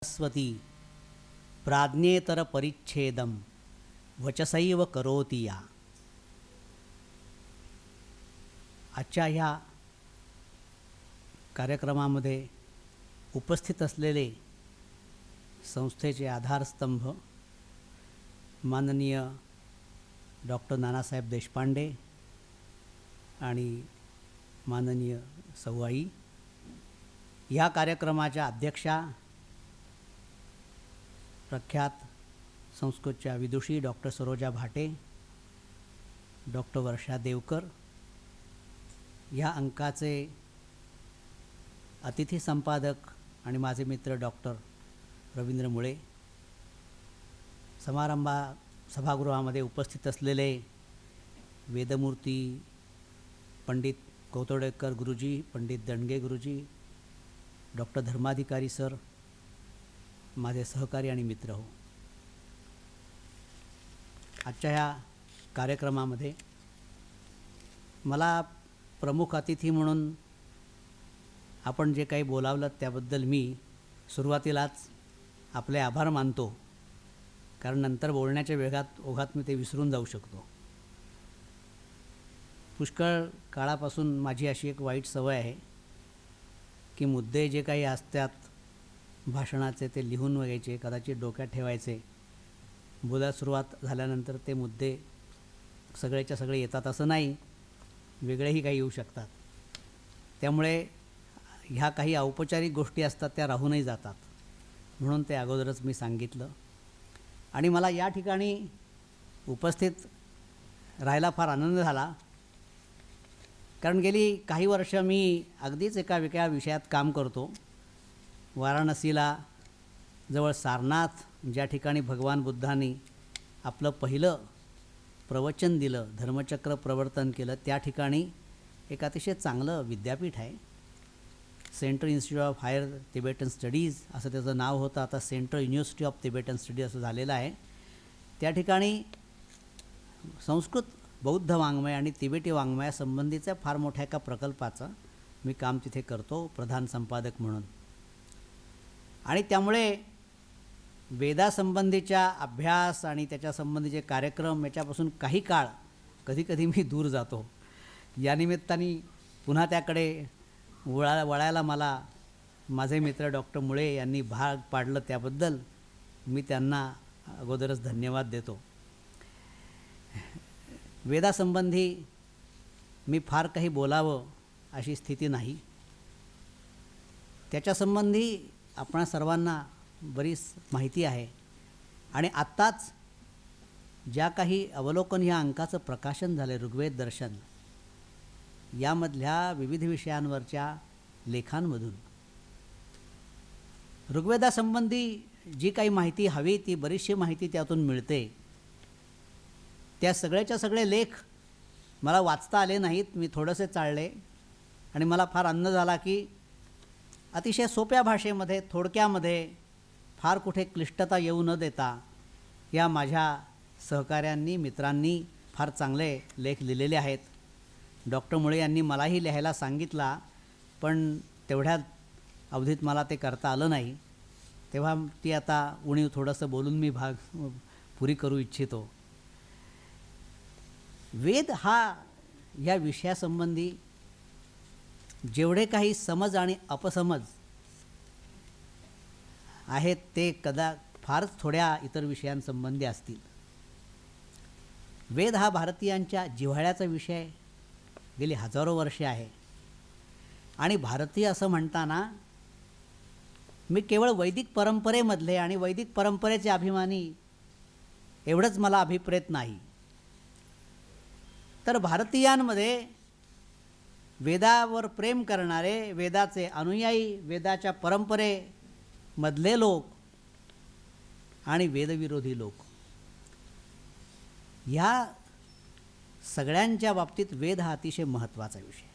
सरस्वती प्राज्ञेतर परिच्छेदम वचसैव करोति या. आजच्या ह्या कार्यक्रमामध्ये उपस्थित असलेले संस्थेचे आधारस्तंभ माननीय डॉक्टर नानासाहेब देशपांडे आणि माननीय सौआई, ह्या कार्यक्रमाच्या अध्यक्षा प्रख्यात संस्कृतच्या विदुषी डॉक्टर सरोजा भाटे, डॉक्टर वर्षा देवकर, ह्या अंकाचे अतिथी संपादक आणि माझे मित्र डॉक्टर रवींद्र मुळे, सभागृहामध्ये उपस्थित असलेले वेदमूर्ती पंडित कौतोडेकर गुरुजी, पंडित दंडगे गुरुजी, डॉक्टर धर्माधिकारी सर, माझे सहकारी आणि मित्र हो. आजच्या ह्या कार्यक्रमामध्ये मला प्रमुख अतिथी म्हणून आपण जे काही बोलावलं त्याबद्दल मी सुरुवातीलाच आपले आभार मानतो, कारण नंतर बोलण्याच्या ओघात मी ते विसरून जाऊ शकतो. पुष्कळ काळापासून माझी अशी एक वाईट सवय आहे की मुद्दे जे काही असतात भाषणाचे ते लिहून घ्यायचे, कदाचित डोक्यात ठेवायचे. बोलायला सुरुवात झाल्यानंतर ते मुद्दे सगळेच्या सगळे येतात असं नाही, वेगळेही काही येऊ शकतात. त्यामुळे ह्या काही औपचारिक गोष्टी असतात त्या राहूनही जातात, म्हणून ते अगोदरच मी सांगितलं. आणि मला या ठिकाणी उपस्थित राहायला फार आनंद झाला, कारण गेली काही वर्ष मी अगदीच एका वेगळ्या विषयात काम करतो. वाराणसीला जवळ सारनाथ, ज्या ठिकाणी भगवान बुद्धांनी आपलं पहिलं प्रवचन दिलं, धर्मचक्र प्रवर्तन केलं, त्या ठिकाणी एक अतिशय चांगलं विद्यापीठ आहे. Central institute of higher Tibetan studies असं त्याचं नाव होतं, आता central university of Tibetan studies असं झालेलं आहे. त्या ठिकाणी संस्कृत, बौद्ध वाङ्मय आणि तिबेटी वाङ्मयासंबंधीच्या फार मोठ्या एका प्रकल्पाचं मी काम तिथे करतो, प्रधान संपादक म्हणून. आणि त्यामुळे वेदासंबंधीच्या अभ्यास आणि त्याच्यासंबंधीचे कार्यक्रम याच्यापासून काही काळ कधीकधी मी दूर जातो. या निमित्ताने पुन्हा त्याकडे वळायला मला माझे मित्र डॉक्टर मुळे यांनी भाग पाडलं, त्याबद्दल मी त्यांना अगोदरच धन्यवाद देतो. वेदासंबंधी मी फार काही बोलावं अशी स्थिती नाही. त्याच्यासंबंधी आपणा सर्वांना बरीच माहिती आहे. आणि आत्ताच ज्या काही अवलोकन ह्या अंकाचं प्रकाशन झाले, ऋग्वेद दर्शन, यामधल्या विविध विषयांवरच्या लेखांमधून ऋग्वेदासंबंधी जी काही माहिती हवी ती बरीचशी माहिती त्यातून मिळते. त्या सगळ्याच्या सगळे लेख मला वाचता आले नाहीत, मी थोडेसे चाळले आणि मला फार आनंद झाला की अतिशय सोप्या भाषेमध्ये, थोडक्यामध्ये, फार कुठे क्लिष्टता येऊ न देता या माझ्या सहकाऱ्यांनी, मित्रांनी फार चांगले लेख लिहिलेले आहेत. डॉक्टर मुळे यांनी मलाही लिहायला सांगितला, पण तेवढ्या अवधीत मला ते करता आलं नाही. तेव्हा ती आता उणीव थोडंसं बोलून मी पुरी करू इच्छितो. वेद हा या विषयासंबंधी जेवढे काही समज आणि अपसमज आहेत ते फारच थोड्या इतर विषयांसंबंधी असतील. वेद हा भारतीयांच्या जिव्हाळ्याचा विषय गेली हजारो वर्षे आहे. आणि भारतीय असं म्हणताना मी केवळ वैदिक परंपरेमधले आणि वैदिक परंपरेचे अभिमानी एवढंच मला अभिप्रेत नाही, तर भारतीयांमध्ये वेदावर प्रेम करणारे, वेदाचे अनुयायी, वेदाच्या परंपरेमधले लोक आणि वेदविरोधी लोक, ह्या सगळ्यांच्या बाबतीत वेद हा अतिशय महत्त्वाचा विषय.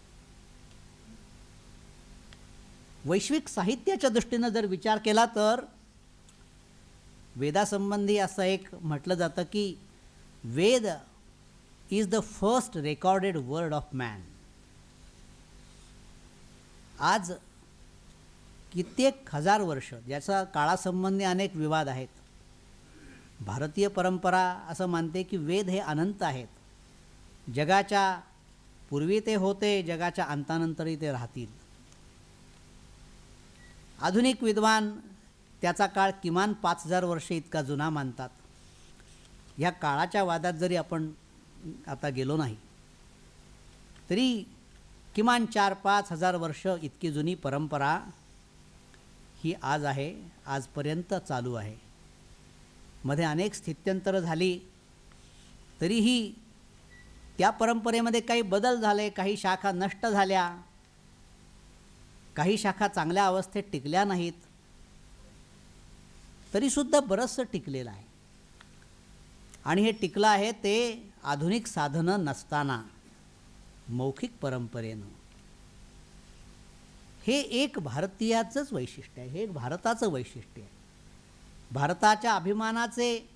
वैश्विक साहित्याच्या दृष्टीनं जर विचार केला तर वेदासंबंधी असं एक म्हटलं जातं की Veda is the first recorded word of man. आज कित्येक हजार वर्ष, ज्याचा काळासंबंधी अनेक विवाद आहेत. भारतीय परंपरा असं मानते की वेद हे अनंत आहेत. जगाच्या पूर्वी ते होते, जगाच्या अंतानंतरही ते राहतील. आधुनिक विद्वान त्याचा काळ किमान 5000 वर्षे इतका जुना मानतात. ह्या काळाच्या वादात जरी आपण आता गेलो नाही तरी किमान 4-5 हजार वर्ष इतकी जुनी परंपरा ही आज आहे, आजपर्यंत चालू आहे. मध्ये अनेक स्थित्यंतरं झाली तरीही त्या परंपरेमध्ये काही बदल झाले, काही शाखा नष्ट झाल्या, काही शाखा चांगल्या अवस्थेत टिकल्या नाहीत, तरीसुद्धा बरंचसं टिकलेलं आहे. आणि हे टिकलं आहे ते आधुनिक साधनं नसताना मौखिक परंपरेनं. हे एक भारतीयाचंच वैशिष्ट्य आहे, हे एक भारताचं वैशिष्ट्य आहे. भारताच्या अभिमानाचे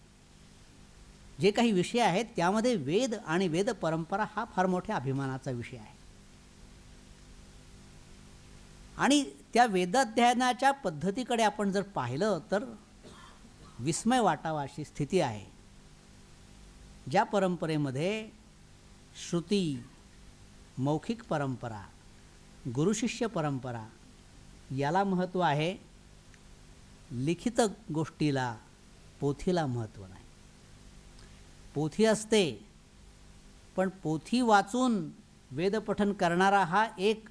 जे काही विषय आहेत त्यामध्ये वेद आणि वेद परंपरा हा फार मोठ्या अभिमानाचा विषय आहे. आणि त्या वेदाध्ययनाच्या पद्धतीकडे आपण जर पाहिलं तर विस्मय वाटावा अशी स्थिती आहे. ज्या परंपरेमध्ये श्रुती, मौखिक परंपरा, गुरुशिष्य परंपरा याला महत्त्व आहे, लिखित गोष्टीला, पोथीला महत्त्व नाही. पोथी असते पण पोथी वाचून वेदपठन करणारा हा एक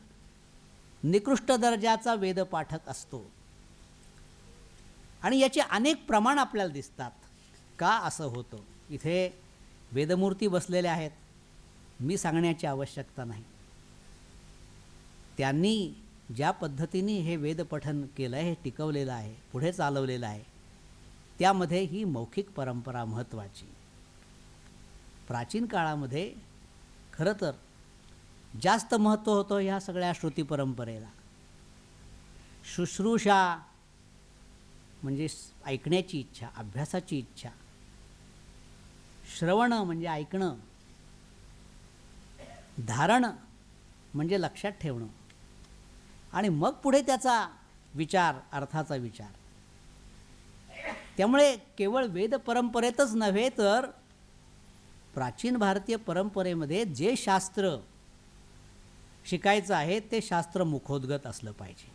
निकृष्ट दर्जाचा वेदपाठक असतो. आणि याचे अनेक प्रमाण आपल्याला दिसतात. का असं होतं? इथे वेदमूर्ती बसलेल्या आहेत, मी सांगण्याची आवश्यकता नाही. त्यांनी ज्या पद्धतीने हे वेदपठन केलं आहे, हे टिकवलेलं आहे, पुढे चालवलेलं आहे, त्यामध्ये ही मौखिक परंपरा महत्त्वाची. प्राचीन काळामध्ये खरं तर जास्त महत्त्व होतं ह्या सगळ्या श्रुती परंपरेला. शुश्रूषा म्हणजे ऐकण्याची इच्छा, अभ्यासाची इच्छा. श्रवण म्हणजे ऐकणं. धारण म्हणजे लक्षात ठेवणं. आणि मग पुढे त्याचा विचार, अर्थाचा विचार. त्यामुळे केवळ वेद परंपरेतच नव्हे तर प्राचीन भारतीय परंपरेमध्ये जे शास्त्र शिकायचं आहे ते शास्त्र मुखोद्गत असलं पाहिजे.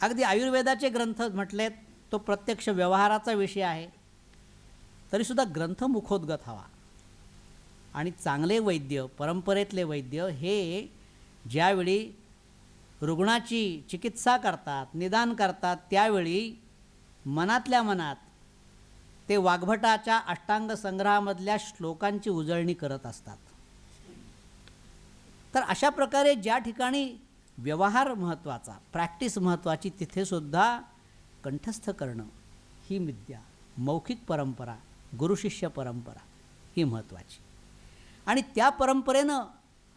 अगदी आयुर्वेदाचे ग्रंथ म्हटलेत, तो प्रत्यक्ष व्यवहाराचा विषय आहे, तरीसुद्धा ग्रंथ मुखोद्गत हवा. आणि चांगले वैद्य, परंपरेतले वैद्य हे ज्यावेळी रुग्णाची चिकित्सा करतात, निदान करतात, त्यावेळी मनातल्या मनात ते वाग्भटाच्या अष्टांग संग्रहामधल्या श्लोकांची उजळणी करत असतात. तर अशा प्रकारे ज्या ठिकाणी व्यवहार महत्त्वाचा, प्रॅक्टिस महत्त्वाची, तिथेसुद्धा कंठस्थ करणं ही विद्या, मौखिक परंपरा, गुरुशिष्य परंपरा ही महत्त्वाची. आणि त्या परंपरेनं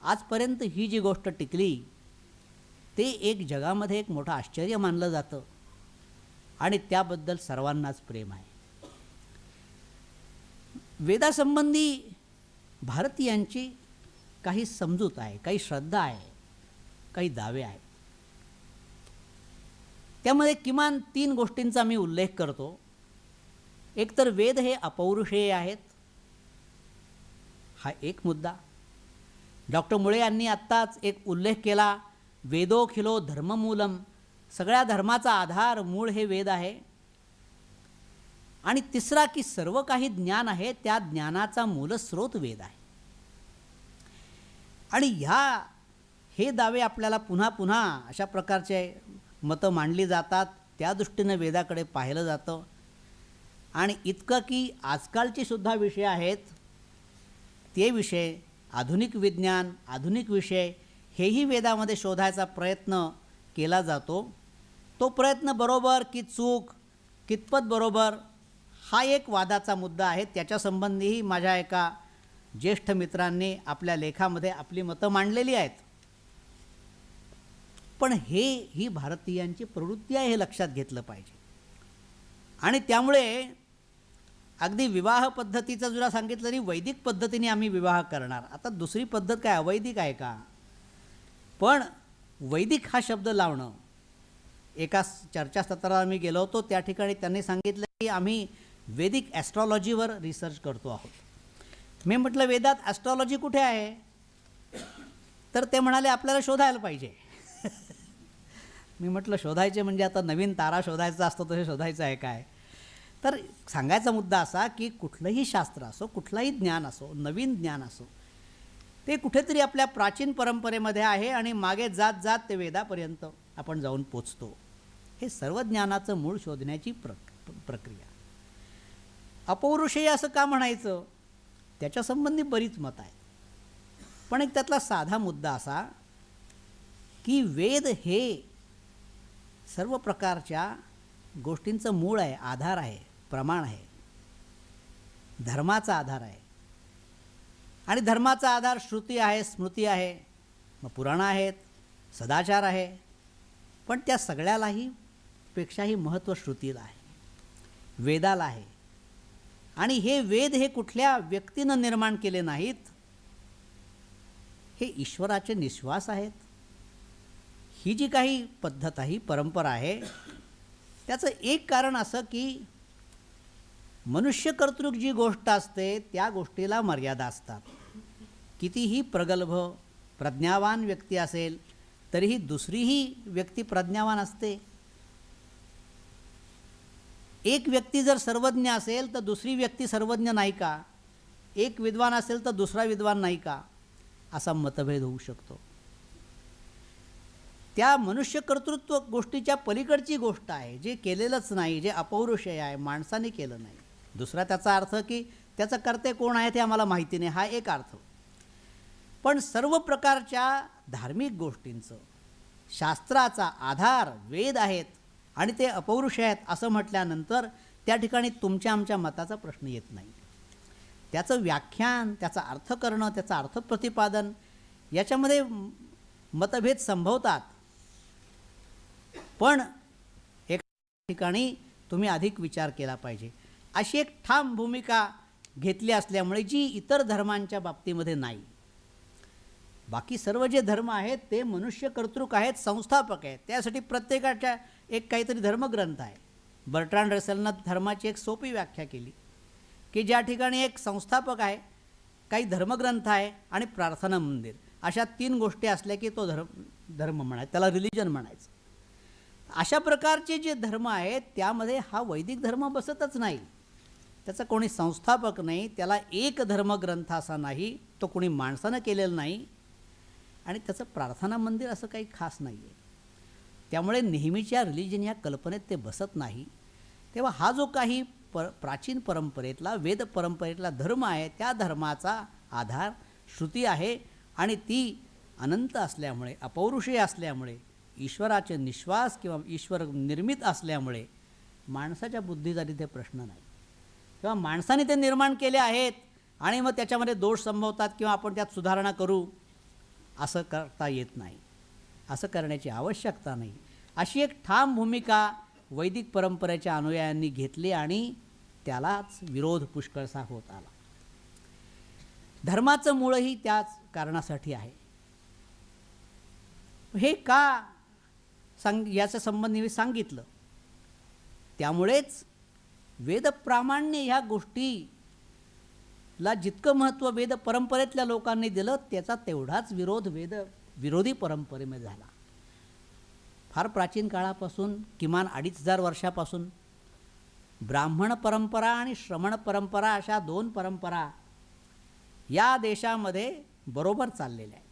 आजपर्यंत ही जी गोष्ट टिकली ते एक जगामध्ये एक मोठं आश्चर्य मानलं जातं आणि त्याबद्दल सर्वांनाच प्रेम आहे. वेदासंबंधी भारतीयांची काही समजूत आहे, काही श्रद्धा आहे, काही दावे आहेत. त्यामध्ये किमान 3 गोष्टींचा मी उल्लेख करतो. एक तर वेद हे अपौरुषेय आहेत, हा एक मुद्दा. डॉक्टर मुळे यांनी आत्ताच एक उल्लेख केला, वेदोखिलो धर्ममूलम, सगळ्या धर्माचा आधार, मूळ हे वेद आहे. आणि तिसरा की सर्व काही ज्ञान आहे त्या ज्ञानाचा मूलस्रोत वेद आहे. आणि हे दावे आपल्याला पुन्हा पुन्हा अशा प्रकारचे मतं मांडली जातात, त्या दृष्टीनं वेदाकडे पाहिलं जातं. आणि इतकं की आजकालचे सुद्धा विषय आहेत, ते विषय आधुनिक विज्ञान, आधुनिक विषय हेही वेदामध्ये शोधायचा प्रयत्न केला जातो. तो प्रयत्न बरोबर की चूक, कितपत बरोबर, हा एक वादाचा मुद्दा आहे. त्याच्यासंबंधीही माझ्या एका ज्येष्ठ मित्रांनी आपल्या लेखामध्ये आपली मतं मांडलेली आहेत. पण ही भारतीयांची प्रवृत्ती आहे, हे लक्षात घेतलं पाहिजे. आणि त्यामुळे अगदी विवाह पद्धतीचं जरा सांगितलं तरी वैदिक पद्धतीने आम्ही विवाह करणार. आता दुसरी पद्धत काय अवैदिक आहे का? पण वैदिक हा शब्द लावणं, एका चर्चासत्राला मी गेलो होतो, त्या ठिकाणी त्यांनी सांगितलं की आम्ही वैदिक ॲस्ट्रॉलॉजीवर रिसर्च करतो आहोत. मी म्हटलं वेदात ॲस्ट्रॉलॉजी कुठे आहे? तर ते म्हणाले आपल्याला शोधायला पाहिजे. मी म्हटलं शोधायचे म्हणजे आता नवीन तारा शोधायचा असतो तसे शोधायचं आहे काय? तर सांगायचा मुद्दा असा की कुठलंही शास्त्र असो, कुठलंही ज्ञान असो, नवीन ज्ञान असो, ते कुठेतरी आपल्या प्राचीन परंपरेमध्ये आहे आणि मागे जात जात ते वेदापर्यंत आपण जाऊन पोचतो. हे सर्व ज्ञानाचं मूळ शोधण्याची प्रक्रिया. अपौरुषेय असं का म्हणायचं? त्याच्यासंबंधी बरीच मत आहेत. पण एक त्यातला साधा मुद्दा असा की वेद हे सर्व प्रकारच्या गोष्टींचं मूळ आहे, आधार आहे, प्रमाण आहे, धर्माचा आधार आहे. आणि धर्माचा आधार श्रुती आहे, स्मृती आहे, मग पुराणं आहेत, सदाचार आहे. पण त्या सगळ्यालाही पेक्षाही महत्त्व श्रुतीला आहे, वेदाला आहे. आणि हे वेद हे कुठल्या व्यक्तीनं निर्माण केले नाहीत, हे ईश्वराचे निश्वास आहेत. ही जी काही पद्धत आहे, परंपरा आहे, त्याचं एक कारण असं की मनुष्यकर्तृक जी गोष्ट असते त्या गोष्टीला मर्यादा असतात. कितीही प्रगल्भ प्रज्ञावान व्यक्ती असेल तरीही दुसरीही व्यक्ती प्रज्ञावान असते. एक व्यक्ती जर सर्वज्ञ असेल तर दुसरी व्यक्ती सर्वज्ञ नाही का? एक विद्वान असेल तर दुसरा विद्वान नाही का? असा मतभेद होऊ शकतो. त्या मनुष्यकर्तृत्व गोष्टीच्या पलीकडची गोष्ट आहे, जे केलेलंच नाही, जे अपौरुषेय आहे, माणसाने केलं नाही. दुसरा त्याचा अर्थ की त्याचं कर्ते कोण आहे ते आम्हाला माहिती नाही, हा एक अर्थ. पण सर्व प्रकारच्या धार्मिक गोष्टींचं शास्त्राचा आधार वेद आहेत आणि ते अपौरुषेय आहेत असं म्हटल्यानंतर त्या ठिकाणी तुमच्या आमच्या मताचा प्रश्न येत नाही. त्याचं व्याख्यान, त्याचा अर्थ करणं, त्याचं अर्थ प्रतिपादन याच्यामध्ये मतभेद संभवतात. पण एका ठिकाणी तुम्ही अधिक विचार केला पाहिजे अशी एक ठाम भूमिका घेतली असल्यामुळे जी इतर धर्मांच्या बाबतीमध्ये नाही. बाकी सर्व जे धर्म आहेत ते मनुष्यकर्तृक आहेत, संस्थापक आहेत. त्यासाठी प्रत्येकाच्या एक काहीतरी धर्मग्रंथ आहे. बर्ट्रांड रसेलनं धर्माची एक सोपी व्याख्या केली की ज्या ठिकाणी एक संस्थापक आहे, काही धर्मग्रंथ आहे आणि प्रार्थना मंदिर, अशा 3 गोष्टी असल्या की तो धर्म म्हणायचा, त्याला रिलिजन म्हणायचं. अशा प्रकारचे जे धर्म आहेत त्यामध्ये हा वैदिक धर्म बसतच नाही. त्याचा कोणी संस्थापक नाही, त्याला एक धर्मग्रंथ असा नाही, तो कोणी माणसानं केलेला नाही आणि त्याचं प्रार्थना मंदिर असं काही खास नाही आहे. त्यामुळे नेहमीच्या रिलिजन या कल्पनेत ते बसत नाही. तेव्हा हा जो काही प्राचीन परंपरेतला, वेद परंपरेतला धर्म आहे, त्या धर्माचा आधार श्रुती आहे आणि ती अनंत असल्यामुळे, अपौरुषेय असल्यामुळे, ईश्वराचे निश्वास किंवा ईश्वर निर्मित असल्यामुळे माणसाच्या बुद्धीचा तिथे प्रश्न नाही. किंवा माणसाने ते निर्माण केले आहेत आणि मग त्याच्यामध्ये दोष संभवतात किंवा आपण त्यात सुधारणा करू असं करता येत नाही, असं करण्याची आवश्यकता नाही. अशी एक ठाम भूमिका वैदिक परंपरेच्या अनुयायांनी घेतली आणि त्यालाच विरोध पुष्कळसा होत आला. धर्माचं मूळही त्याच कारणासाठी आहे. हे का याचा संबंध मी सांगितलं. त्यामुळेच वेदप्रामाण्य ह्या गोष्टीला जितकं महत्त्व वेद परंपरेतल्या लोकांनी दिलं त्याचा तेवढाच विरोध वेद विरोधी परंपरेमध्ये झाला. फार प्राचीन काळापासून, किमान 2500 वर्षापासून ब्राह्मण परंपरा आणि श्रमण परंपरा अशा 2 परंपरा या देशामध्ये बरोबर चाललेल्या आहेत.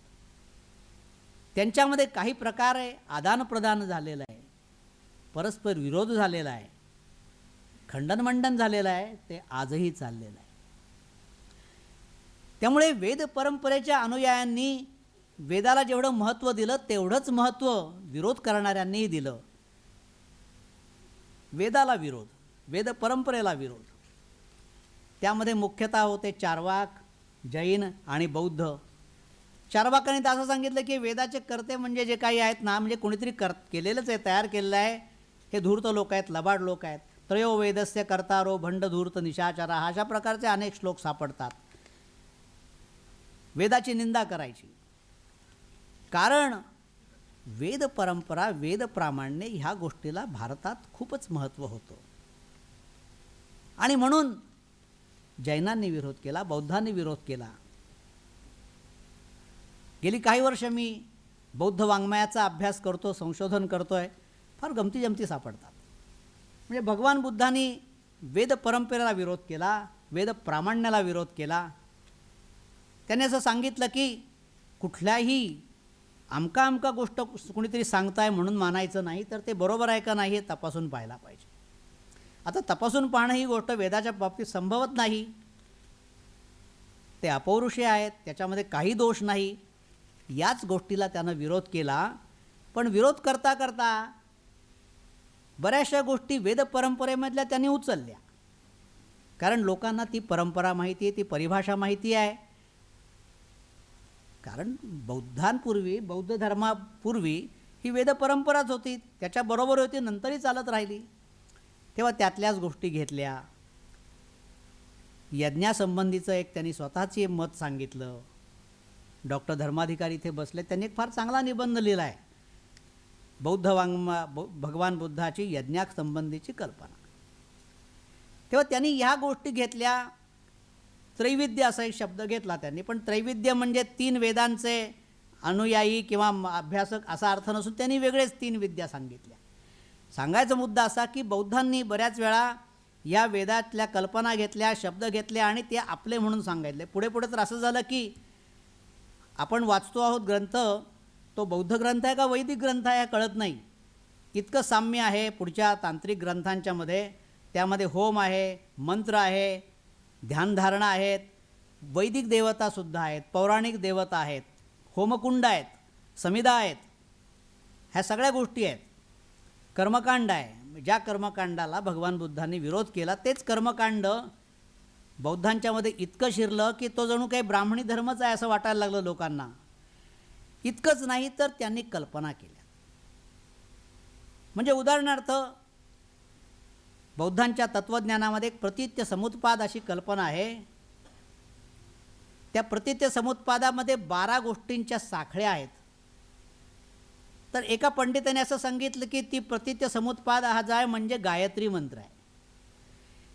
त्यांच्यामध्ये काही प्रकारे आदानप्रदान झालेलं आहे, परस्पर विरोध झालेला आहे, खंडनमंडन झालेलं आहे, ते आजही चाललेलं आहे. त्यामुळे वेद परंपरेच्या अनुयायांनी वेदाला जेवढं महत्त्व दिलं तेवढंच महत्त्व विरोध करणाऱ्यांनीही दिलं. वेदाला विरोध, वेद परंपरेला विरोध. त्यामध्ये मुख्यतः होते चार्वाक, जैन आणि बौद्ध. चार्वाकांनी तर असं सांगितलं की वेदाचे कर्ते म्हणजे जे काही आहेत ना, म्हणजे कोणीतरी केलेलंच आहे, तयार केलेलं आहे, हे धूर्त लोक आहेत, लबाड लोक आहेत. त्रयो वेदस्य कर्तारो भंड धूर्त निशाचरा, अशा प्रकारचे अनेक श्लोक सापडतात. वेदाची निंदा करायची. कारण वेद परंपरा, वेद प्रामाण्य ह्या गोष्टीला भारतात खूपच महत्त्व होतं. आणि म्हणून जैनांनी विरोध केला, बौद्धांनी विरोध केला. गेली काही वर्ष मी बौद्ध वाङ्मयाचा अभ्यास करतो, संशोधन करतो आहे. फार गमतीजमती सापडतात. म्हणजे भगवान बुद्धांनी वेद परंपरेला विरोध केला, वेद प्रामाण्याला विरोध केला. त्याने असं सांगितलं की कुठल्याही आमका आमका गोष्ट कुणीतरी सांगताय म्हणून मानायचं नाही, तर ते बरोबर आहे का नाही हे तपासून पाहायला पाहिजे. आता तपासून पाहणं ही गोष्ट वेदाच्या बाबतीत संभवत नाही. ते अपौरुषे आहेत, त्याच्यामध्ये काही दोष नाही. याच गोष्टीला त्यानं विरोध केला. पण विरोध करता करता बऱ्याचशा गोष्टी वेद परंपरेमधल्या त्यांनी उचलल्या. कारण लोकांना ती परंपरा माहिती आहे, ती परिभाषा माहिती आहे. कारण बौद्धांपूर्वी, बौद्ध धर्मापूर्वी ही वेद परंपराच होती, त्याच्याबरोबर होती, नंतरही चालत राहिली. तेव्हा त्यातल्याच गोष्टी घेतल्या. यज्ञासंबंधीचं एक त्यांनी स्वतःचे मत सांगितलं. डॉक्टर धर्माधिकारी इथे बसले, त्यांनी एक फार चांगला निबंध लिहिला आहे, बौद्ध भगवान बुद्धाची यज्ञासंबंधीची कल्पना. तेव्हा त्यांनी ह्या गोष्टी घेतल्या. त्रैविद्य असा एक शब्द घेतला त्यांनी, पण त्रैविद्य म्हणजे 3 वेदांचे अनुयायी किंवा अभ्यासक असा अर्थ नसून त्यांनी वेगळेच 3 विद्या सांगितल्या. सांगायचा मुद्दा असा की बौद्धांनी बऱ्याच वेळा या वेदातल्या कल्पना घेतल्या, शब्द घेतले आणि ते आपले म्हणून सांगितले. पुढे पुढे तर असं झालं की आपण वाचतो आहोत ग्रंथ, तो बौद्ध ग्रंथ आहे का वैदिक ग्रंथ आहे कळत नाही. इतकं साम्य आहे पुढच्या तांत्रिक ग्रंथांच्यामध्ये. त्यामध्ये होम आहे, मंत्र आहे, ध्यानधारणा आहेत, वैदिक देवतासुद्धा आहेत, पौराणिक देवता आहेत, होमकुंड आहेत, समिधा आहेत, ह्या सगळ्या गोष्टी आहेत. कर्मकांड आहे, ज्या कर्मकांडाला भगवान बुद्धांनी विरोध केला तेच कर्मकांड बौद्धांच्यामध्ये इतकं शिरलं की तो जणू काही ब्राह्मणी धर्मच आहे असं वाटायला लागलं लोकांना. इतकंच नाही तर त्यांनी कल्पना केल्या. म्हणजे उदाहरणार्थ बौद्धांच्या तत्त्वज्ञानामध्ये एक प्रतित्य समुत्पाद अशी कल्पना आहे. त्या प्रतित्य समुत्पादामध्ये 12 गोष्टींच्या साखळ्या आहेत. तर एका पंडिताने असं सांगितलं की ती प्रतित्य समुत्पाद हा जो आहे म्हणजे गायत्री मंत्र आहे.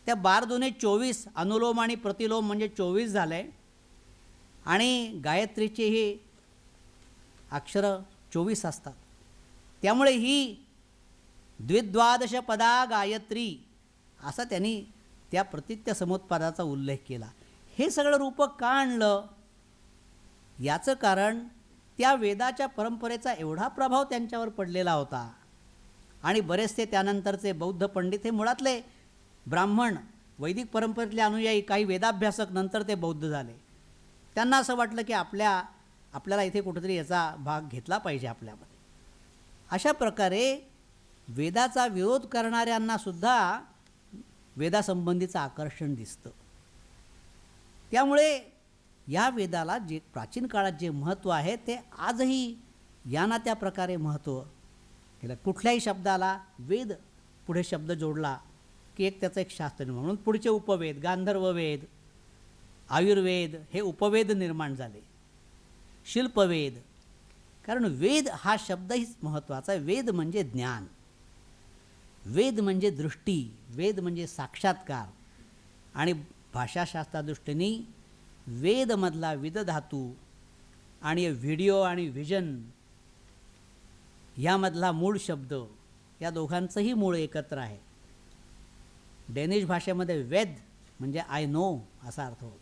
त्या 12 दुने 24, अनुलोम आणि प्रतिलोम म्हणजे 24 झाले. आणि गायत्रीची ही अक्षरं 24 असतात. त्यामुळे ही द्विद्वादश पदा गायत्री असा त्यांनी त्या प्रतित्य समुत्पादाचा उल्लेख केला. हे सगळं रूपक का आणलं? याचं कारण त्या वेदाच्या परंपरेचा एवढा प्रभाव त्यांच्यावर पडलेला होता. आणि बरेचसे त्यानंतरचे बौद्ध पंडित हे मुळातले ब्राह्मण, वैदिक परंपरेतले अनुयायी, काही वेदाभ्यासक, नंतर ते बौद्ध झाले. त्यांना असं वाटलं की आपल्याला इथे कुठेतरी याचा भाग घेतला पाहिजे आपल्यामध्ये. अशा प्रकारे वेदाचा विरोध करणाऱ्यांनासुद्धा वेदासंबंधीचं आकर्षण दिसतं. त्यामुळे या वेदाला जे प्राचीन काळात जे महत्त्व आहे ते आजही या ना त्या प्रकारे महत्त्व केलं. कुठल्याही शब्दाला वेद पुढे शब्द जोडला की त्याचं एक शास्त्र. म्हणून पुढचे उपवेद, गांधर्व वेद, आयुर्वेद हे उपवेद निर्माण झाले, शिल्पवेद. कारण वेद हा शब्दही महत्त्वाचा आहे. वेद म्हणजे ज्ञान, वेद म्हणजे दृष्टी, वेद म्हणजे साक्षात्कार. आणि भाषाशास्त्रादृष्टीने वेदमधला विद धातू आणि व्हिडिओ आणि व्हिजन ह्यामधला मूळ शब्द, या दोघांचंही मूळ एकत्र आहे. डेनिश भाषेमध्ये वेद म्हणजे आय नो असा अर्थ होतो,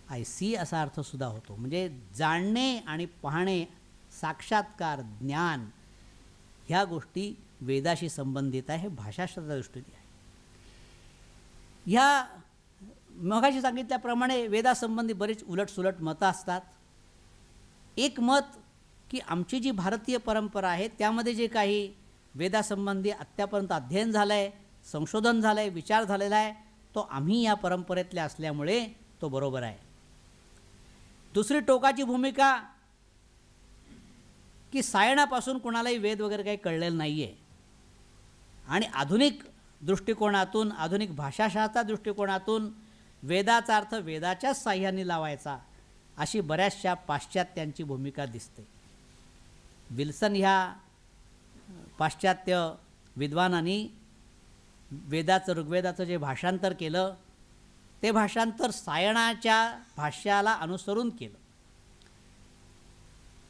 आय सी असा अर्थसुद्धा होतो. म्हणजे जाणणे आणि पाहणे, साक्षात्कार, ज्ञान ह्या गोष्टी वेदाशी संबंधित आहे. हे भाषाशास्त्राच्या दृष्टीने आहे. ह्या मगाशी सांगितल्याप्रमाणे वेदासंबंधी बरीच उलटसुलट मतं असतात. एक मत की आमची जी भारतीय परंपरा आहे त्यामध्ये जे काही वेदासंबंधी आत्तापर्यंत अध्ययन झालं आहे, संशोधन झालं आहे, विचार झालेला आहे, तो आम्ही या परंपरेतले असल्यामुळे तो बरोबर आहे. दुसरी टोकाची भूमिका की सायणापासून कोणालाही वेद वगैरे काही कळलेलं नाही आहे आणि आधुनिक दृष्टिकोनातून, आधुनिक भाषाशास्त्राच्या दृष्टिकोनातून वेदाचा अर्थ वेदाच्याच साह्याने लावायचा, अशी बऱ्याचशा पाश्चात्यांची भूमिका दिसते. विल्सन ह्या पाश्चात्य विद्वानांनी वेदाचं ऋग्वेदाचं जे भाषांतर केलं ते भाषांतर सायणाच्या भाष्याला अनुसरून केलं.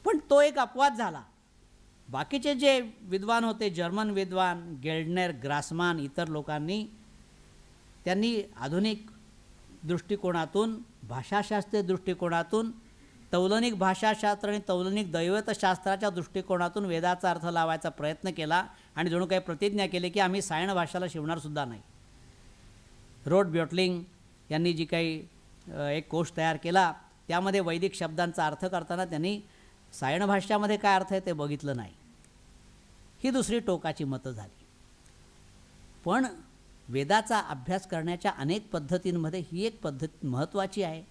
पण तो एक अपवाद झाला. बाकीचे जे विद्वान होते, जर्मन विद्वान गेल्डनर, ग्रासमान, इतर लोकांनी त्यांनी आधुनिक दृष्टिकोनातून, भाषाशास्त्रीय दृष्टिकोनातून, तौलनिक भाषाशास्त्र आणि तौलनिक दैवतशास्त्राच्या दृष्टिकोनातून वेदाचा अर्थ लावायचा प्रयत्न केला आणि जणू काही प्रतिज्ञा केली की आम्ही सायण भाषेला शिवणारसुद्धा नाही. रोड ब्योटलिंग यांनी जी काही एक कोश तयार केला त्यामध्ये वैदिक शब्दांचा अर्थ करताना त्यांनी सायण भाष्यामध्ये काय अर्थ आहे ते बघितलं नाही. ही दुसरी टोकाची मतं झाली. पण वेदाचा अभ्यास करण्याच्या अनेक पद्धतींमध्ये ही एक पद्धत महत्त्वाची आहे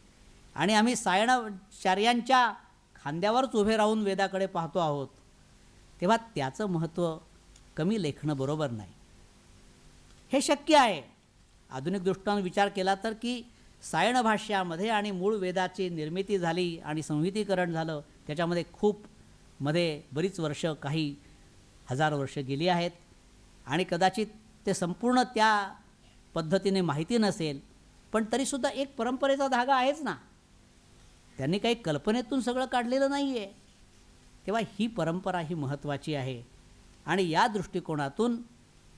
आणि आम्ही सायणाचार्यांच्या खांद्यावरच उभे राहून वेदाकडे पाहतो आहोत, तेव्हा त्याचं महत्त्व कमी लेखणं बरोबर नाही. हे शक्य आहे आधुनिक दृष्टीने विचार केला तर की सायण भाष्यामध्ये आणि मूळ वेदाची निर्मिती झाली आणि संहितीकरण झालं, त्याच्यामध्ये खूप बरीच वर्ष, काही हजार वर्ष गेली आहेत आणि कदाचित ते संपूर्ण त्या पद्धतीने माहिती नसेल, पण तरीसुद्धा एक परंपरेचा धागा आहेच ना. त्यांनी काही कल्पनेतून सगळं काढलेलं नाही आहे. तेव्हा ही परंपरा ही महत्त्वाची आहे आणि या दृष्टिकोनातून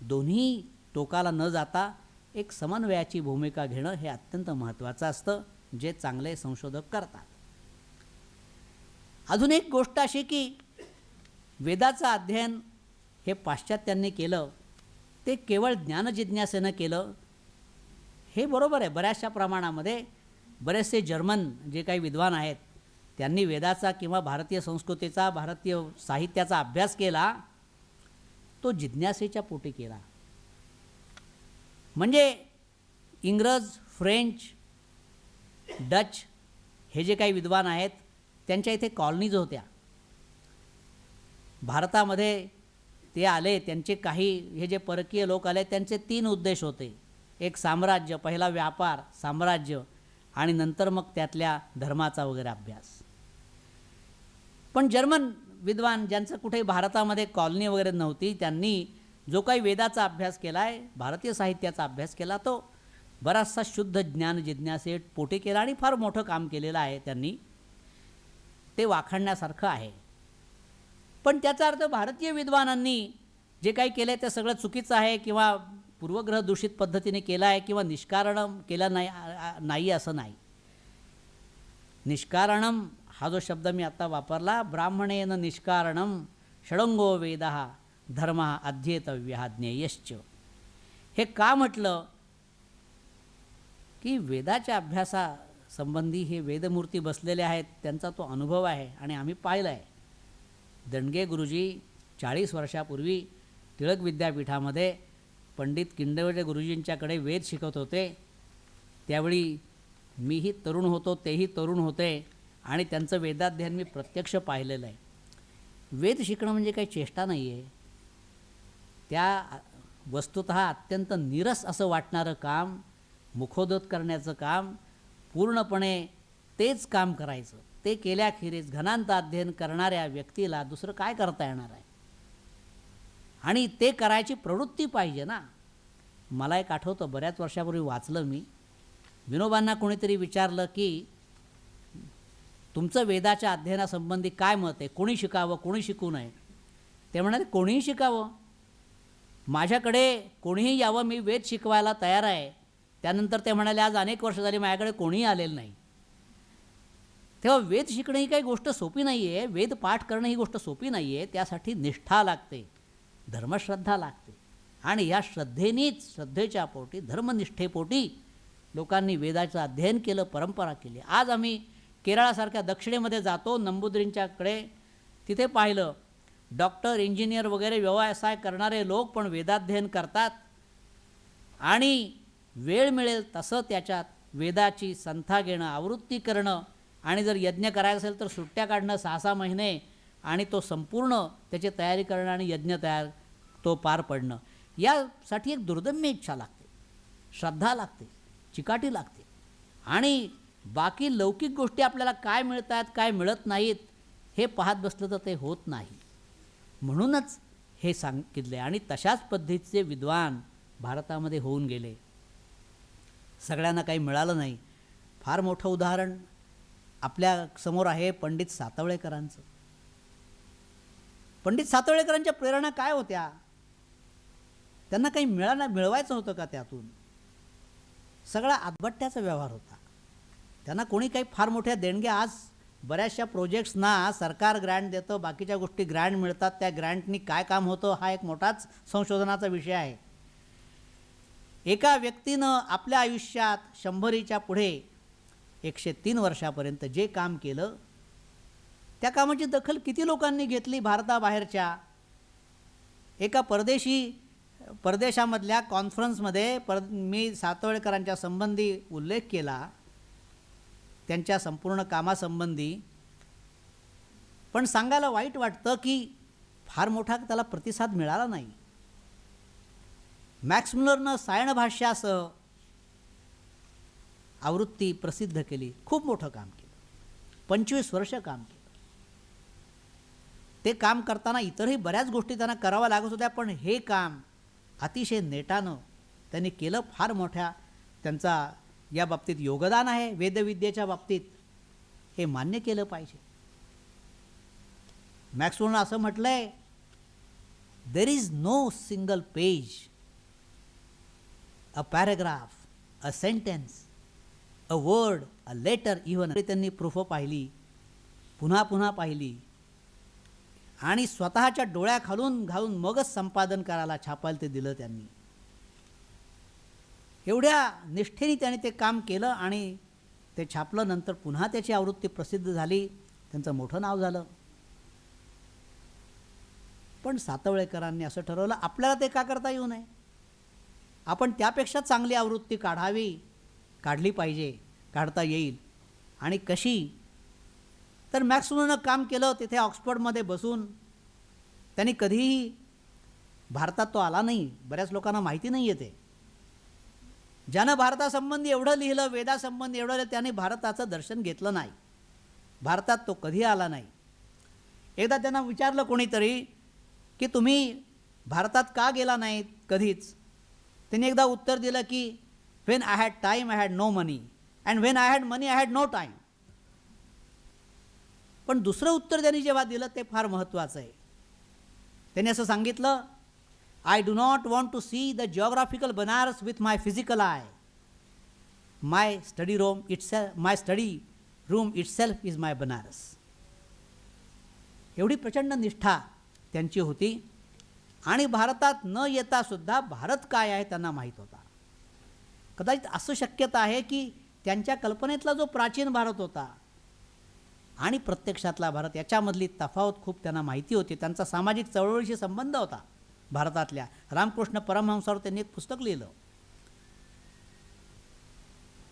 दोन्ही टोकाला न जाता एक समन्वयाची भूमिका घेणं हे अत्यंत महत्त्वाचं असतं, जे चांगले संशोधक करतात. अजून एक गोष्ट अशी की वेदाचं अध्ययन हे पाश्चात्यांनी केलं ते केवळ ज्ञानजिज्ञासेनं केलं, हे बरोबर आहे. बऱ्याचशा प्रमाणामध्ये बरेचसे जर्मन जे काही विद्वान आहेत त्यांनी वेदाचा किंवा भारतीय संस्कृतीचा, भारतीय साहित्याचा अभ्यास केला, तो जिज्ञासेच्या पोटी केला. म्हणजे इंग्रज, फ्रेंच, डच हे जे काही विद्वान आहेत त्यांच्या इथे कॉलनीज होत्या. भारतामध्ये ते आले, त्यांचे काही हे जे परकीय लोक आले त्यांचे 3 उद्देश होते. एक साम्राज्य, पहिला व्यापार, साम्राज्य आणि नंतर मग त्यातल्या धर्माचा वगैरे अभ्यास. पण जर्मन विद्वान ज्यांचं कुठे भारतामध्ये कॉलनी वगैरे नव्हती, त्यांनी जो काही वेदाचा अभ्यास केला आहे, भारतीय साहित्याचा अभ्यास केला, तो बराचसा शुद्ध ज्ञान जिज्ञासे पोटी केला आणि फार मोठं काम केलेलं आहे त्यांनी. ते वाखाणण्यासारखं आहे. पण त्याचा अर्थ भारतीय विद्वानांनी जे काही केलं आहे ते सगळं चुकीचं आहे किंवा पूर्वग्रह दूषित पद्धतीने केलं आहे किंवा निष्कारणम केलं नाही असं नाही. निष्कारणम हा जो शब्द मी आत्ता वापरला, ब्राह्मणेन निष्कारणम षडंगो वेदः धर्मः अध्येतव्यः ज्ञेयश्च, हे का म्हटलं की वेदाच्या अभ्यासासंबंधी हे वेदमूर्ती बसलेले आहेत, त्यांचा तो अनुभव आहे आणि आम्ही पाहिलं आहे. दंडगे गुरुजी 40 वर्षापूर्वी टिळक विद्यापीठामध्ये पंडित किंडवडे गुरुजींच्याकडे वेद शिकत होते. त्यावेळी मीही तरुण होतो, तेही तरुण होते आणि त्यांचं वेदाध्ययन मी प्रत्यक्ष पाहिलेलं आहे. वेद शिकणं म्हणजे काही चेष्टा नाही आहे. त्या वस्तुतः अत्यंत नीरस असं वाटणारं काम, मुखोद्गत करण्याचं काम, पूर्णपणे तेच काम करायचं, ते केल्याखेरीज घनांत अध्ययन करणाऱ्या व्यक्तीला दुसरं काय करता येणार आहे. आणि ते करायची प्रवृत्ती पाहिजे ना. मला एक आठवतं, बऱ्याच वर्षापूर्वी वाचलं मी, विनोबांना कोणीतरी विचारलं की तुमचं वेदाच्या अध्ययनासंबंधी काय मत आहे, कोणी शिकावं कोणी शिकू नये. ते म्हणाले कोणीही शिकावं, माझ्याकडे कोणीही यावं, मी वेद शिकवायला तयार आहे. त्यानंतर ते म्हणाले आज अनेक वर्ष झाली माझ्याकडे कोणीही आलेलं नाही. तेव्हा वेद शिकणं ही काही गोष्ट सोपी नाही आहे, वेद पाठ करणं ही गोष्ट सोपी नाही आहे. त्यासाठी निष्ठा लागते, धर्मश्रद्धा लागते आणि या श्रद्धेच्या पोटी, धर्मनिष्ठेपोटी लोकांनी वेदाचं अध्ययन केलं, परंपरा केली. आज आम्ही केरळासारख्या दक्षिणेमध्ये जातो, नंबूद्रींच्याकडे, तिथे पाहिलं डॉक्टर, इंजिनियर वगैरे व्यवसाय करणारे लोक पण वेदाध्ययन करतात आणि वेळ मिळेल तसं त्याच्यात वेदाची संथा घेणं, आवृत्ती करणं आणि जर यज्ञ करायचा असेल तर सुट्ट्या काढणं 6-6 महिने आणि तो संपूर्ण त्याची तयारी करणं आणि यज्ञ तो पार पडणं. यासाठी एक दुर्दम्य इच्छा लागते, श्रद्धा लागते, चिकाटी लागते आणि बाकी लौकिक गोष्टी आपल्याला काय मिळतात काय मिळत नाहीत हे पाहत बसलं तर ते होत नाही. म्हणूनच हे सांगितले. आणि तशाच पद्धतीचे विद्वान भारतामध्ये होऊन गेले. सगळ्यांना काही मिळालं नाही. फार मोठं उदाहरण आपल्या समोर आहे पंडित सातवळेकरांचं. पंडित सातवळेकरांच्या प्रेरणा काय होत्या? त्यांना काही मिळवायचं होतं का त्यातून? सगळा आतबट्ट्याचा व्यवहार होता. त्यांना कोणी काही फार मोठ्या देणग्या, आज बऱ्याचशा प्रोजेक्ट्सना सरकार ग्रँट देतं, बाकीच्या गोष्टी ग्रँट मिळतात, त्या ग्रँटनी काय काम होतं हा एक मोठाच संशोधनाचा विषय आहे. एका व्यक्तीनं आपल्या आयुष्यात 100च्या पुढे 103 वर्षापर्यंत जे काम केलं, त्या कामाची दखल किती लोकांनी घेतली भारताबाहेरच्या? एका परदेशामधल्या कॉन्फरन्समध्ये मी सातवळेकरांच्या संबंधी उल्लेख केला, त्यांच्या संपूर्ण कामासंबंधी. पण सांगायला वाईट वाटतं की फार मोठा त्याला प्रतिसाद मिळाला नाही. मॅक्स मुलरनं सायण भाष्यासह आवृत्ती प्रसिद्ध केली. खूप मोठं काम केलं. 25 वर्ष काम केलं. ते काम करताना इतरही बऱ्याच गोष्टी त्यांना कराव्या लागत होत्या, पण हे काम अतिशय नेटानं त्यांनी केलं. फार मोठ्या त्यांचा या बाबतीत योगदान आहे. वेदविद्येच्या बाबतीत हे मान्य केलं पाहिजे. मॅक्स मुलरनं असं म्हटलंय, there is no single page, a paragraph, a sentence, a word, a letter even. त्यांनी प्रूफ पाहिली, पुन्हा पुन्हा पाहिली आणि स्वतःच्या डोळ्याखालून घालून मगच संपादन करायला, छापायला ते दिलं त्यांनी. एवढ्या निष्ठेने त्याने ते काम केलं आणि ते छापलं. नंतर पुन्हा त्याची आवृत्ती प्रसिद्ध झाली, त्यांचं मोठं नाव झालं. पण सातवळेकरांनी असं ठरवलं, आपल्याला ते का करता येऊ नये? आपण त्यापेक्षा चांगली आवृत्ती काढली पाहिजे, काढता येईल. आणि कशी? तर मॅक्स मुलरनं काम केलं तिथे ऑक्सफर्डमध्ये बसून. त्यांनी कधीही भारतात तो आला नाही, बऱ्याच लोकांना माहिती नाही आहे ते. ज्यानं भारतासंबंधी एवढं लिहिलं, वेदासंबंधी एवढं लिहिलं, त्याने भारताचं दर्शन घेतलं नाही. भारतात तो कधी आला नाही. एकदा त्यांना विचारलं कोणीतरी की तुम्ही भारतात का गेला नाहीत कधीच? त्यांनी एकदा उत्तर दिलं की when I had time I had no money, and when I had money I had no time. पण दुसरं उत्तर त्यांनी जेव्हा दिलं ते फार महत्त्वाचं आहे. त्यांनी असं सांगितलं, I do not want to see the geographical Banaras with my physical eye. My study room itself is my Banaras. एवढी प्रचंड निष्ठा त्यांची होती. आणि भारतात न येता सुद्धा भारत काय आहे त्यांना माहीत होता. कदाचित असं शक्यता आहे की त्यांच्या कल्पनेतला जो प्राचीन भारत होता आणि प्रत्यक्षातला भारत याच्यामधली तफावत खूप त्यांना माहिती होती. त्यांचा सामाजिक चळवळीशी संबंध होता भारतातल्या. रामकृष्ण परमहंसावर त्यांनी एक पुस्तक लिहिलं.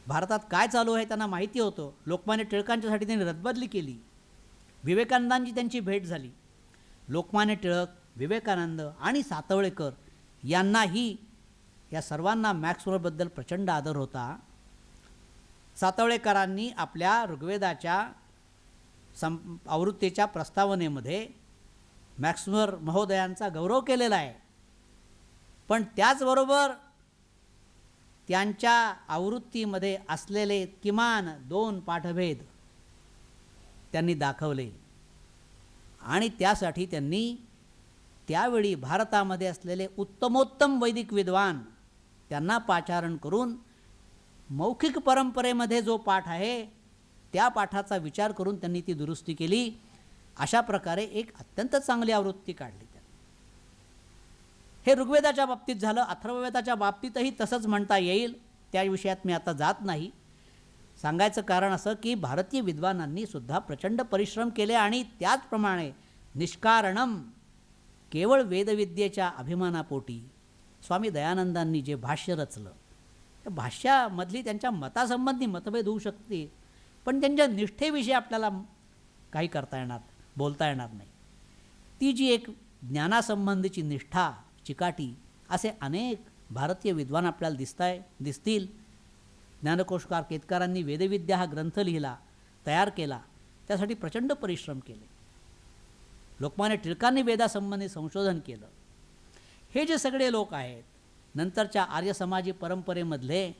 भारतात काय चालू आहे त्यांना माहिती होतं. लोकमान्य टिळकांच्यासाठी त्यांनी रद्दबदली केली. विवेकानंदांची त्यांची भेट झाली. लोकमान्य टिळक, विवेकानंद आणि सातवळेकर यांनाही, या सर्वांना मॅक्स मुलरबद्दल प्रचंड आदर होता. सातवळेकरांनी आपल्या ऋग्वेदाच्या आवृत्तीच्या प्रस्तावनेमध्ये मॅक्स मुलर महोदयांचा गौरव केलेला आहे. पण त्याचबरोबर त्यांच्या आवृत्तीमध्ये असलेले किमान 2 पाठभेद त्यांनी दाखवले. आणि त्यासाठी त्यांनी त्यावेळी भारतामध्ये असलेले उत्तमोत्तम वैदिक विद्वान त्यांना पाचारण करून मौखिक परंपरेमध्ये जो पाठ आहे त्या पाठाचा विचार करून त्यांनी ती दुरुस्ती केली. अशा प्रकारे एक अत्यंत चांगली आवृत्ती काढली त्यांनी. हे ऋग्वेदाच्या बाबतीत झालं. अथर्ववेदाच्या बाबतीतही तसंच म्हणता येईल. त्या विषयात मी आता जात नाही. सांगायचं कारण असं की भारतीय विद्वानांनी सुद्धा प्रचंड परिश्रम केले आणि त्याचप्रमाणे निष्कारणम, केवळ वेदविद्येच्या अभिमानापोटी स्वामी दयानंदांनी जे भाष्य रचलं, त्या भाष्यामधली त्यांच्या मतासंबंधी मतभेद होऊ शकते, पण त्यांच्या निष्ठेविषयी आपल्याला काही करता येणार, बोलता येणार नाही. ती जी एक ज्ञानासंबंधीची निष्ठा, चिकाटी, असे अनेक भारतीय विद्वान आपल्याला दिसतील. ज्ञानकोशकार केतकरांनी वेदविद्या हा ग्रंथ लिहिला, तयार केला, त्यासाठी प्रचंड परिश्रम केले. लोकमान्य टिळकांनी वेदासंबंधी संशोधन केलं. हे जे सगळे लोक आहेत, नंतरच्या आर्य समाजी परंपरेमधले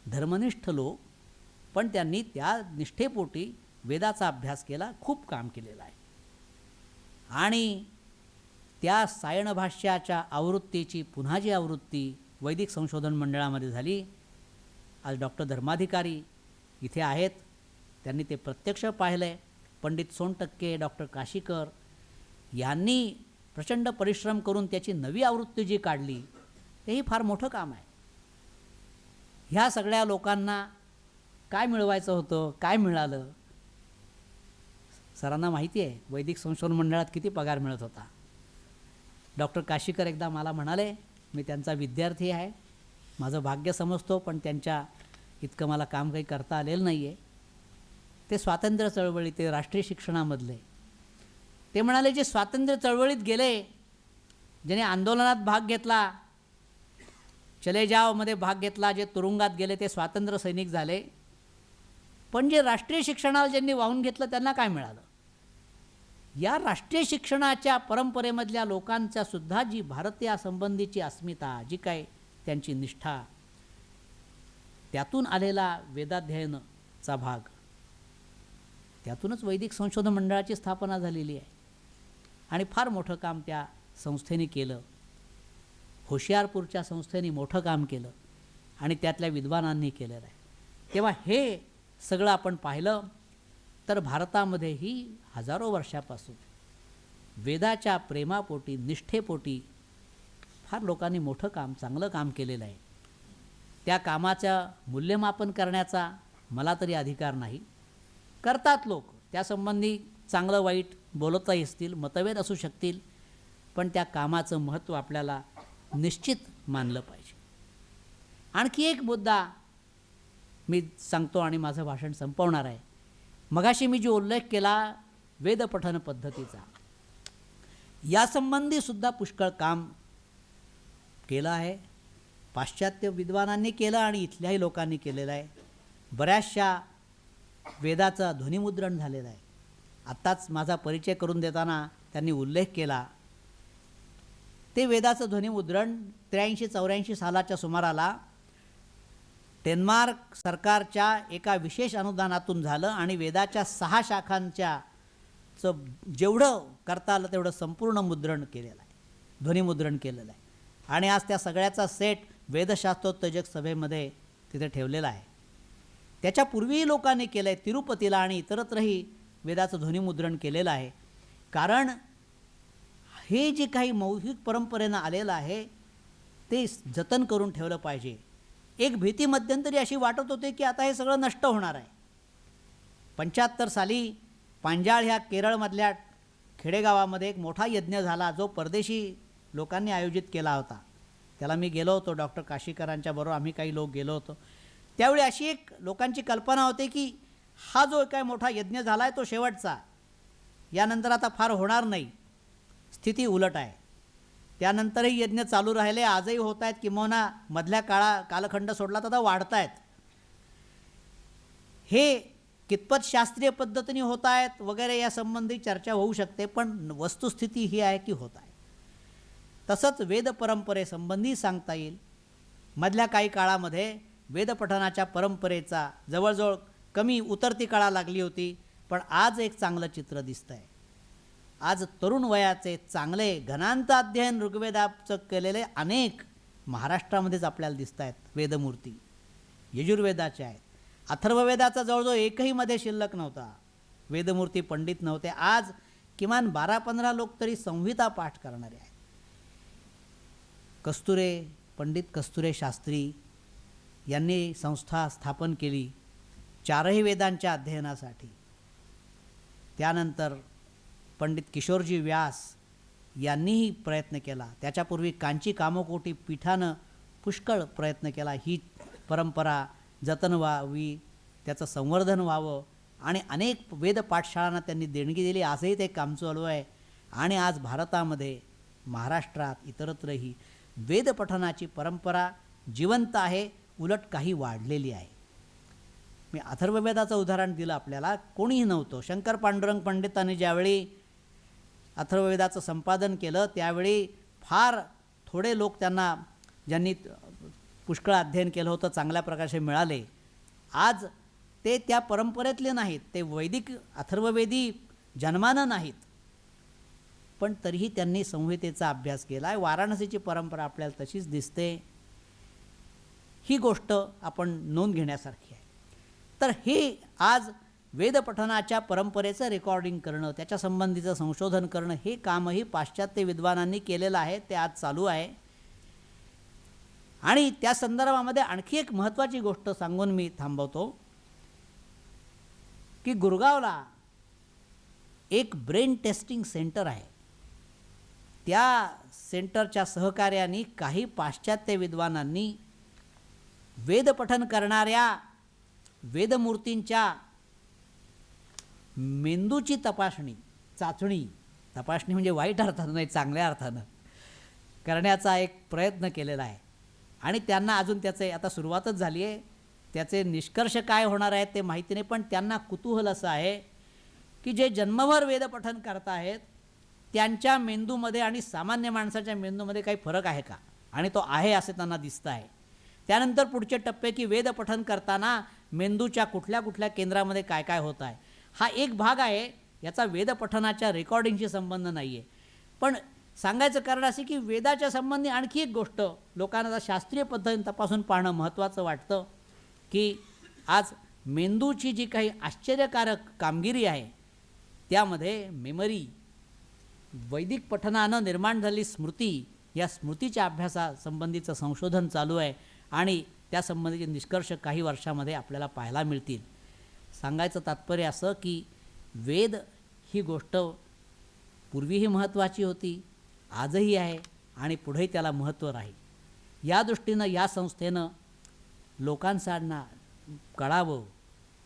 धर्मनिष्ठ लोक, पण त्यांनी त्या निष्ठेपोटी वेदाचा अभ्यास केला, खूप काम केलेलं आहे. आणि त्या सायण भाष्याच्या आवृत्तीची पुन्हा जी आवृत्ती वैदिक संशोधन मंडळामध्ये झाली, आज डॉक्टर धर्माधिकारी इथे आहेत, त्यांनी ते प्रत्यक्ष पाहिलं आहे. पंडित सोनटक्के, डॉक्टर काशीकर यांनी प्रचंड परिश्रम करून त्याची नवी आवृत्ती जी काढली, तेही फार मोठं काम आहे. ह्या सगळ्या लोकांना काय मिळवायचं होतं, काय मिळालं? सरांना माहिती आहे वैदिक संशोधन मंडळात किती पगार मिळत होता. डॉक्टर काशीकर एकदा मला म्हणाले, मी त्यांचा विद्यार्थी आहे, माझं भाग्य समजतो, पण त्यांच्या इतकं मला काम काही करता आलेलं नाही आहे. ते स्वातंत्र्य चळवळी, ते राष्ट्रीय शिक्षणामधले, ते म्हणाले जे स्वातंत्र्य चळवळीत गेले, ज्याने आंदोलनात भाग घेतला, चले जावमध्ये भाग घेतला, जे तुरुंगात गेले ते स्वातंत्र्य सैनिक झाले, पण जे राष्ट्रीय शिक्षणाला ज्यांनी वाहून घेतलं त्यांना काय मिळालं? या राष्ट्रीय शिक्षणाच्या परंपरेमधल्या लोकांचा सुद्धा जी भारतीयासंबंधीची अस्मिता, जी काय त्यांची निष्ठा, त्यातून आलेला वेदाध्ययनाचा भाग, त्यातूनच वैदिक संशोधन मंडळाची स्थापना झालेली आहे. आणि फार मोठं काम त्या संस्थेने केलं. होशियारपूरच्या संस्थेने मोठं काम केलं आणि त्यातल्या विद्वानांनी केलेलं आहे. तेव्हा हे सगळं आपण पाहिलं तर भारतामध्येही हजारो वर्षापासून वेदाच्या प्रेमापोटी, निष्ठेपोटी फार लोकांनी मोठं काम, चांगलं काम केलेलं आहे. त्या कामाचं मूल्यमापन करण्याचा मला तरी अधिकार नाही. करतात लोक, त्यासंबंधी चांगलं वाईट बोलता असतील, मतभेद असू शकतील, पण त्या कामाचं महत्त्व आपल्याला निश्चित मानलं पाहिजे. आणखी एक मुद्दा मी सांगतो आणि माझं भाषण संपवणार आहे. मगाशी मी जो उल्लेख केला वेदपठन पद्धतीचा, यासंबंधी सुद्धा पुष्कळ काम केलं आहे. पाश्चात्य विद्वानांनी केलं आणि इथल्याही लोकांनी केलेलं आहे. बऱ्याचशा वेदाचं ध्वनिमुद्रण झालेलं आहे. आत्ताच माझा परिचय करून देताना त्यांनी उल्लेख केला, ते वेदाचं ध्वनिमुद्रण 83-84 सालाच्या सुमाराला डेन्मार्क सरकारच्या एका विशेष अनुदानातून झालं आणि वेदाच्या 6 शाखांच्याचं जेवढं करता आलं तेवढं संपूर्ण मुद्रण केलेलं आहे, ध्वनिमुद्रण केलेलं आहे. आणि आज त्या सगळ्याचा सेट वेदशास्त्रोत्तेजक सभेमध्ये तिथे ठेवलेला आहे. त्याच्यापूर्वीही लोकांनी केलं आहे, तिरुपतीला आणि इतरत्रही वेदाचं ध्वनिमुद्रण केलेलं आहे. कारण हे जे काही मौखिक परंपरेनं आलेलं आहे ते जतन करून ठेवलं पाहिजे. एक भीती मध्यंतरी अशी वाटत होते की आता हे सगळं नष्ट होणार आहे. 75 साली पांजाळ ह्या केरळमधल्या खेडेगावामध्ये एक मोठा यज्ञ झाला, जो परदेशी लोकांनी आयोजित केला होता. त्याला मी गेलो होतो, डॉक्टर काशीकरांच्या बरोबर आम्ही काही लोक गेलो होतो. त्यावेळी अशी एक लोकांची कल्पना होती की हा जो काय मोठा यज्ञ झाला आहे तो शेवटचा, यानंतर आता फार होणार नाही. स्थिती उलट आहे. त्यानंतरही यज्ञ चालू राहिले, आजही होत आहेत, किंवा मधल्या कालखंड सोडला तर वाढत आहेत. हे कितपत शास्त्रीय पद्धतीने होत आहेत वगैरे यासंबंधी चर्चा होऊ शकते, पण वस्तुस्थिती ही आहे की होत आहे. तसंच वेद परंपरेसंबंधी सांगता येईल. मधल्या काही काळामध्ये वेदपठनाच्या परंपरेचा जवळजवळ कमी उतरती काळा लागली होती, पण आज एक चांगलं चित्र दिसतं आहे. आज तरुण वयाचे चांगले घनांत अध्ययन ऋग्वेदाचं केलेले अनेक महाराष्ट्रामध्येच आपल्याला दिसत आहेत. वेदमूर्ती यजुर्वेदाचे आहेत. अथर्ववेदाचा जवळजवळ एकही मध्ये शिल्लक नव्हता, वेदमूर्ती पंडित नव्हते. आज किमान 12-15 लोक तरी संहिता पाठ करणारे आहेत. कस्तुरे, पंडित कस्तुरे शास्त्री यांनी संस्था स्थापन केली 4ही वेदांच्या अध्ययनासाठी. त्यानंतर पंडित किशोरजी व्यास यांनीही प्रयत्न केला. त्याच्यापूर्वी कांची कामकोटी पीठानं पुष्कळ प्रयत्न केला ही परंपरा जतन व्हावी, त्याचं संवर्धन व्हावं, आणि अनेक वेद पाठशाळांना त्यांनी देणगी दिली. आजही ते काम चालू आहे. आणि आज भारतामध्ये, महाराष्ट्रात, इतरत्रही वेदपठनाची परंपरा जिवंत आहे, उलट काही वाढलेली आहे. मी अथर्ववेदाचं उदाहरण दिलं आपल्याला. कोणीही नव्हतं. शंकर पांडुरंग पंडितांनी ज्यावेळी अथर्ववेदाचं संपादन केलं त्यावेळी फार थोडे लोक त्यांना, ज्यांनी पुष्कळ अध्ययन केलं होतं, चांगल्या प्रकारे मिळाले. आज ते त्या परंपरेतले नाहीत, ते वैदिक अथर्ववेदी जन्मानं नाहीत, पण तरीही त्यांनी संहितेचा अभ्यास केला आहे. वाराणसीची परंपरा आपल्याला तशीच दिसते. ही गोष्ट आपण नोंद घेण्यासारखी आहे. तर हे आज वेदपठनाच्या परंपरेचं रेकॉर्डिंग करणं, त्याच्या संबंधीचं संशोधन करणं, हे कामही पाश्चात्य विद्वानांनी केलेलं आहे. ते आज चालू आहे. आणि त्या संदर्भामध्ये आणखी एक महत्त्वाची गोष्ट सांगून मी थांबवतो की गुरगावला एक ब्रेन टेस्टिंग सेंटर आहे. त्या सेंटरच्या सहकार्याने काही पाश्चात्य विद्वानांनी वेदपठन करणाऱ्या वेदमूर्तींच्या मेंदूची चाचणी म्हणजे वाईट अर्थानं नाही, चांगल्या अर्थानं करण्याचा एक प्रयत्न केलेला आहे. आणि त्यांना अजून त्याचे आता सुरुवातच झाली आहे. त्याचे निष्कर्ष काय होणार आहेत ते माहिती नाही, पण त्यांना कुतूहल असं आहे की जे जन्मभर वेदपठन करत आहेत त्यांच्या मेंदूमध्ये आणि सामान्य माणसाच्या मेंदूमध्ये काही फरक आहे का, आणि तो आहे असे त्यांना दिसतं आहे. त्यानंतर पुढचे टप्पे की वेदपठन करताना मेंदूच्या कुठल्या कुठल्या केंद्रामध्ये काय काय होत आहे. हा एक भाग आहे, याचा वेदपठनाच्या रेकॉर्डिंगशी संबंध नाही आहे. पण सांगायचं कारण असे की वेदाच्या संबंधी आणखी एक गोष्ट लोकांना शास्त्रीय पद्धतीने तपासून पाहणं महत्त्वाचं वाटतं की आज मेंदूची जी काही आश्चर्यकारक कामगिरी आहे त्यामध्ये मेमरी, वैदिक पठनानं निर्माण झालेली स्मृती, या स्मृतीच्या अभ्यासासंबंधीचं संशोधन चालू आहे आणि त्यासंबंधीचे निष्कर्ष काही वर्षामध्ये आपल्याला पाहायला मिळतील. सांगायचं तात्पर्य असं की वेद ही गोष्ट पूर्वीही महत्त्वाची होती, आजही आहे आणि पुढेही त्याला महत्त्व राहील. या दृष्टीनं या संस्थेनं लोकांना कळावं,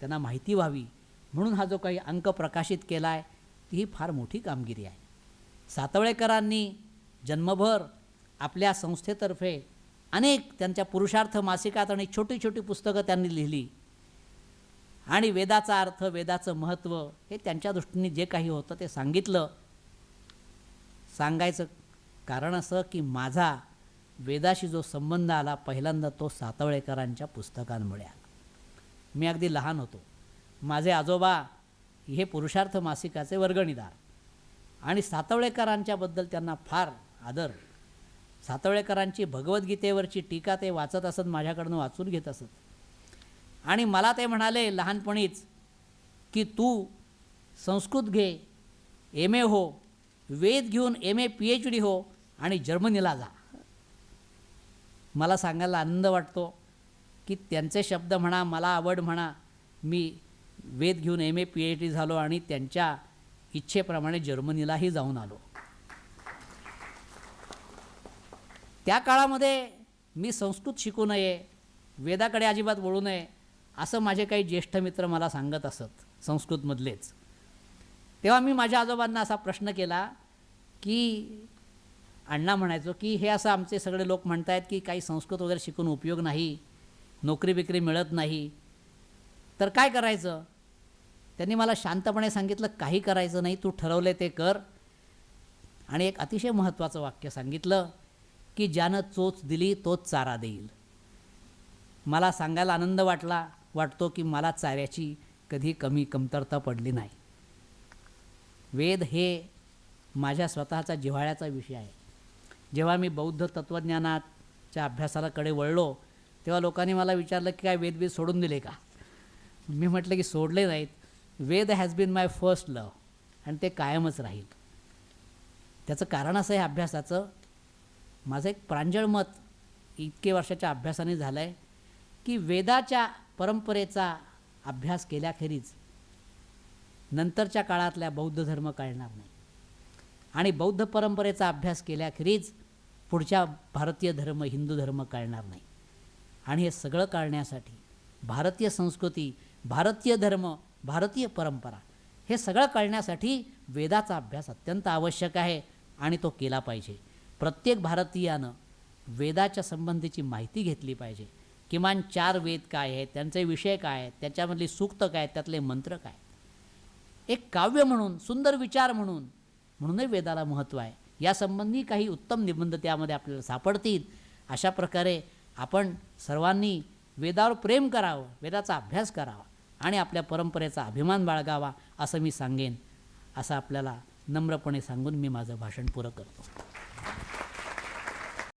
त्यांना माहिती व्हावी म्हणून हा जो काही अंक प्रकाशित केला आहे ही फार मोठी कामगिरी आहे. सातवळेकरांनी जन्मभर आपल्या संस्थेतर्फे अनेक त्यांच्या पुरुषार्थ मासिकात आणि छोटी छोटी पुस्तकं त्यांनी लिहिली आणि वेदाचा अर्थ, वेदाचं महत्त्व हे त्यांच्या दृष्टीने जे काही होतं ते सांगितलं. सांगायचं कारण असं की माझा वेदाशी जो संबंध आला पहिल्यांदा तो सातवळेकरांच्या पुस्तकांमुळे आला. मी अगदी लहान होतो. माझे आजोबा हे पुरुषार्थ मासिकाचे वर्गणीदार आणि सातवळेकरांच्याबद्दल त्यांना फार आदर. सातवळेकरांची भगवद्गीतेवरची टीका ते वाचत असत, माझ्याकडनं वाचून घेत असत. आणि मला ते म्हणाले लहानपणीच की तू संस्कृत घे, MA हो, वेद घेऊन MA PhD हो आणि जर्मनीला जा. मला सांगायला आनंद वाटतो की त्यांचे शब्द म्हणा, मला आवड म्हणा, मी वेद घेऊन MA PhD झालो आणि त्यांच्या इच्छेप्रमाणे जर्मनीलाही जाऊन आलो. त्या काळामध्ये मी संस्कृत शिकू नये, वेदाकडे अजिबात वळू नये असं माझे काही ज्येष्ठ मित्र मला सांगत असत, संस्कृतमधलेच. तेव्हा मी माझ्या आजोबांना असा प्रश्न केला की अण्णा म्हणायचो की हे असं आमचे सगळे लोक म्हणत आहेत की काही संस्कृत वगैरे शिकून उपयोग नाही, नोकरी बिकरी मिळत नाही, तर काय करायचं. त्यांनी मला शांतपणे सांगितलं काही करायचं नाही, तू ठरवले ते कर. आणि एक अतिशय महत्त्वाचं वाक्य सांगितलं की ज्यानं चोच दिली तोच चारा देईल. मला सांगायला आनंद वाटतो की मला चाऱ्याची कधी कमतरता पडली नाही. वेद हे माझ्या स्वतःचा जिव्हाळ्याचा विषय आहे. जेव्हा मी बौद्ध तत्त्वज्ञानाच्या अभ्यासाकडे वळलो तेव्हा लोकांनी मला विचारलं की काय वेद सोडून दिले का. मी म्हटलं की सोडले नाहीत. वेद हॅज बीन माय फर्स्ट लव आणि ते कायमच राहील. त्याचं कारण असं आहे अभ्यासाचं, माझं एक प्रांजळ मत इतके वर्षाच्या अभ्यासाने झालं आहे की वेदाच्या परंपरेचा अभ्यास केल्याखेरीज नंतरच्या काळातल्या बौद्ध धर्म कळणार नाही आणि बौद्ध परंपरेचा अभ्यास केल्याखेरीज पुढच्या भारतीय धर्म, हिंदू धर्म कळणार नाही. आणि हे सगळं कळण्यासाठी भारतीय संस्कृती, भारतीय धर्म, भारतीय परंपरा हे सगळं कळण्यासाठी वेदाचा अभ्यास अत्यंत आवश्यक आहे आणि तो केला पाहिजे. प्रत्येक भारतीयानं वेदाच्या संबंधीची माहिती घेतली पाहिजे. किमान 4 वेद काय आहेत, त्यांचे विषय काय आहेत, त्याच्यामधली सूक्त काय आहेत, त्यातले मंत्र काय. एक काव्य म्हणून, सुंदर विचार म्हणून म्हणूनही वेदाला महत्त्व आहे. यासंबंधी काही उत्तम निबंध त्यामध्ये आपल्याला सापडतील. अशा प्रकारे आपण सर्वांनी वेदावर प्रेम करावं, वेदाचा अभ्यास करावा आणि आपल्या परंपरेचा अभिमान बाळगावा असं मी सांगेन. असं आपल्याला नम्रपणे सांगून मी माझं भाषण पुरं करतो.